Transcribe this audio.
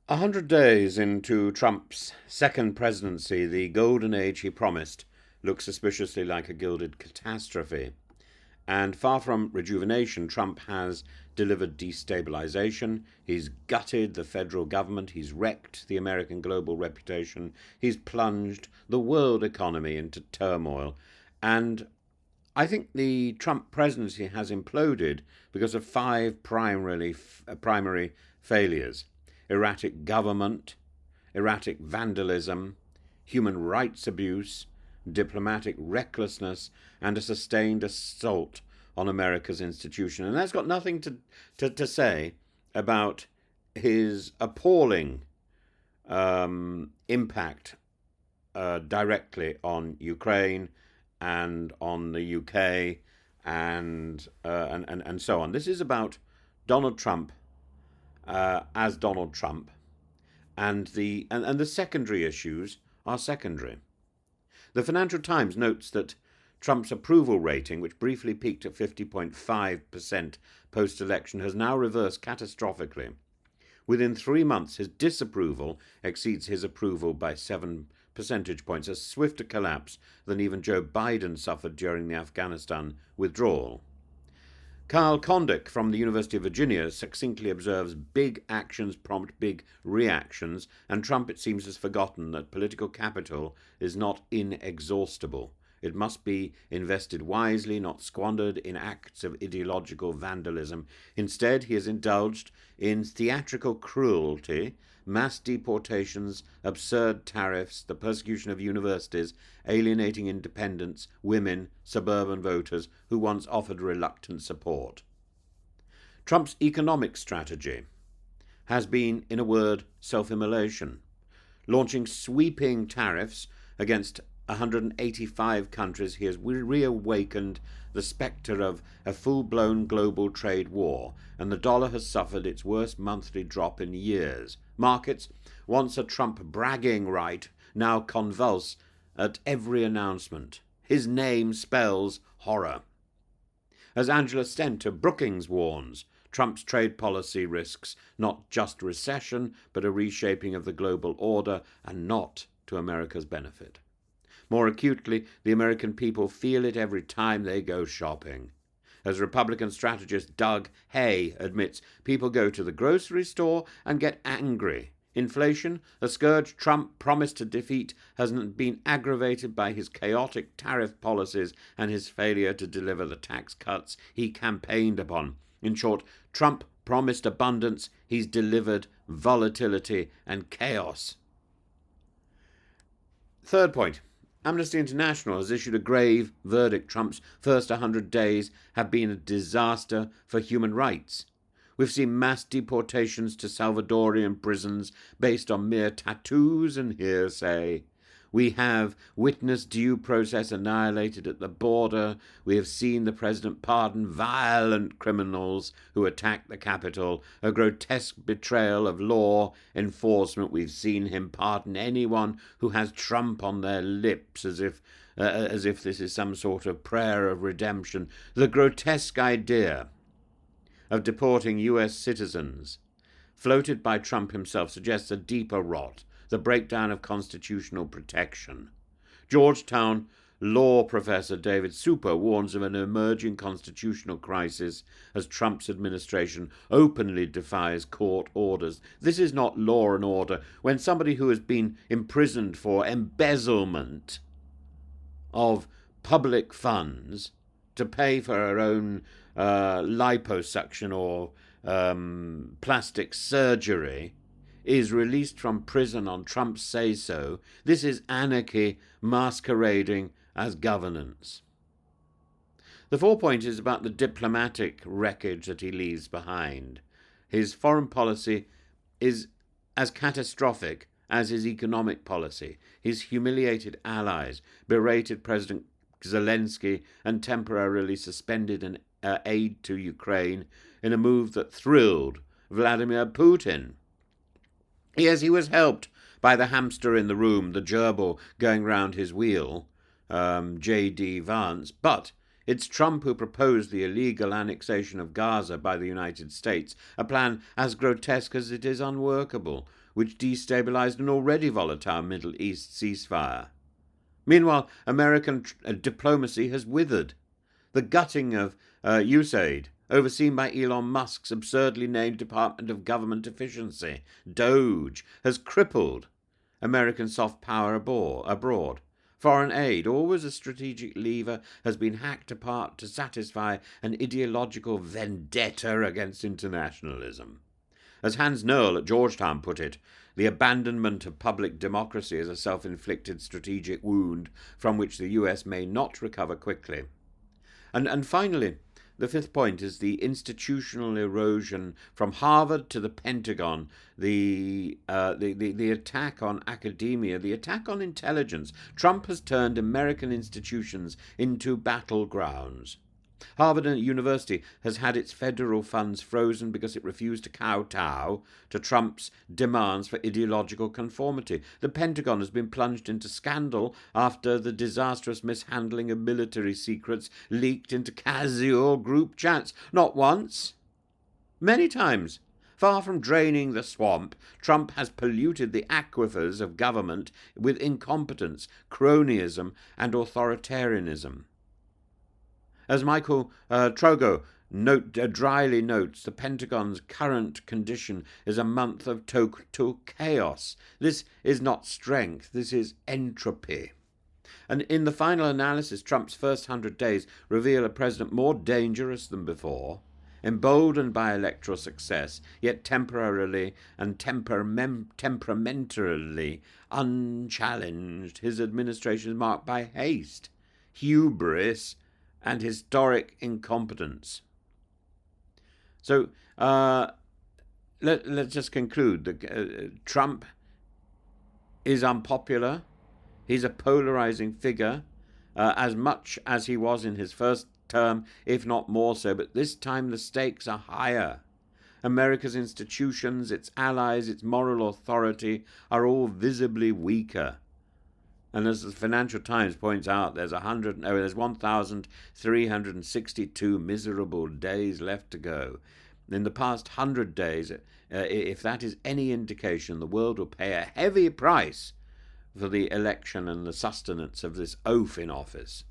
100 days into Trump's second presidency, the golden age he promised looks suspiciously like a gilded catastrophe. And far from rejuvenation, Trump has delivered destabilization. He's gutted the federal government. He's wrecked the American global reputation. He's plunged the world economy into turmoil. And I think the Trump presidency has imploded because of five primary failures: erratic government, erratic vandalism, human rights abuse, diplomatic recklessness, and a sustained assault on America's institution. And that's got nothing to say about his appalling impact directly on Ukraine and on the UK and so on. This is about Donald Trump as Donald Trump, and the secondary issues are secondary. The Financial Times notes that Trump's approval rating, which briefly peaked at 50.5% post-election, has now reversed catastrophically. Within 3 months, his disapproval exceeds his approval by 7 percentage points, a swifter collapse than even Joe Biden suffered during the Afghanistan withdrawal. Kyle Kondik from the University of Virginia succinctly observes big actions prompt big reactions, and Trump, it seems, has forgotten that political capital is not inexhaustible. It must be invested wisely, not squandered in acts of ideological vandalism. Instead, he has indulged in theatrical cruelty, mass deportations, absurd tariffs, the persecution of universities, alienating independents, women, suburban voters who once offered reluctant support. Trump's economic strategy has been, in a word, self-immolation, launching sweeping tariffs against 185 countries. He has reawakened the spectre of a full-blown global trade war, and the dollar has suffered its worst monthly drop in years. Markets, once a Trump bragging right, now convulse at every announcement. His name spells horror. As Angela Stent of Brookings warns, Trump's trade policy risks not just recession, but a reshaping of the global order, and not to America's benefit. More acutely, the American people feel it every time they go shopping. As Republican strategist Doug Hay admits, people go to the grocery store and get angry. Inflation, a scourge Trump promised to defeat, has been aggravated by his chaotic tariff policies and his failure to deliver the tax cuts he campaigned upon. In short, Trump promised abundance, he's delivered volatility and chaos. Third point. Amnesty International has issued a grave verdict. Trump's first 100 days have been a disaster for human rights. We've seen mass deportations to Salvadorian prisons based on mere tattoos and hearsay. We have witnessed due process annihilated at the border. We have seen the president pardon violent criminals who attacked the Capitol, a grotesque betrayal of law enforcement. We've seen him pardon anyone who has Trump on their lips, as if this is some sort of prayer of redemption. The grotesque idea of deporting US citizens, floated by Trump himself, suggests a deeper rot, the breakdown of constitutional protection. Georgetown law professor David Super warns of an emerging constitutional crisis as Trump's administration openly defies court orders. This is not law and order. When somebody who has been imprisoned for embezzlement of public funds to pay for her own liposuction or plastic surgery is released from prison on Trump's say-so, this is anarchy masquerading as governance. The 4th point is about the diplomatic wreckage that he leaves behind. His foreign policy is as catastrophic as his economic policy. His humiliated allies, berated President Zelensky, and temporarily suspended an aid to Ukraine in a move that thrilled Vladimir Putin. Yes, he was helped by the hamster in the room, the gerbil going round his wheel, J.D. Vance, but It's Trump who proposed the illegal annexation of Gaza by the United States, a plan as grotesque as it is unworkable, which destabilized an already volatile Middle East ceasefire. Meanwhile, American diplomacy has withered. The gutting of USAID, overseen by Elon Musk's absurdly named Department of Government Efficiency, DOGE, has crippled American soft power abroad. Foreign aid, always a strategic lever, has been hacked apart to satisfy an ideological vendetta against internationalism. As Hans Noel at Georgetown put it, the abandonment of public democracy is a self-inflicted strategic wound from which the US may not recover quickly. And finally, the fifth point is the institutional erosion from Harvard to the Pentagon, the attack on academia, the attack on intelligence. Trump has turned American institutions into battlegrounds. Harvard University has had its federal funds frozen because it refused to kowtow to Trump's demands for ideological conformity. The Pentagon has been plunged into scandal after the disastrous mishandling of military secrets leaked into casual group chats. Not once, many times. Far from draining the swamp, Trump has polluted the aquifers of government with incompetence, cronyism, and authoritarianism. As Michael Trogo dryly notes, the Pentagon's current condition is a month of total chaos. This is not strength, this is entropy. And in the final analysis, Trump's first 100 days reveal a president more dangerous than before, emboldened by electoral success, yet temporarily and temperamentally unchallenged. His administration is marked by haste, hubris, and historic incompetence. So let's just conclude. Trump is unpopular. He's a polarizing figure, as much as he was in his first term, if not more so. But this time the stakes are higher. America's institutions, its allies, its moral authority are all visibly weaker. And as the Financial Times points out, there's 1,362 miserable days left to go. In the past 100 days, if that is any indication, the world will pay a heavy price for the election and the sustenance of this oaf in office.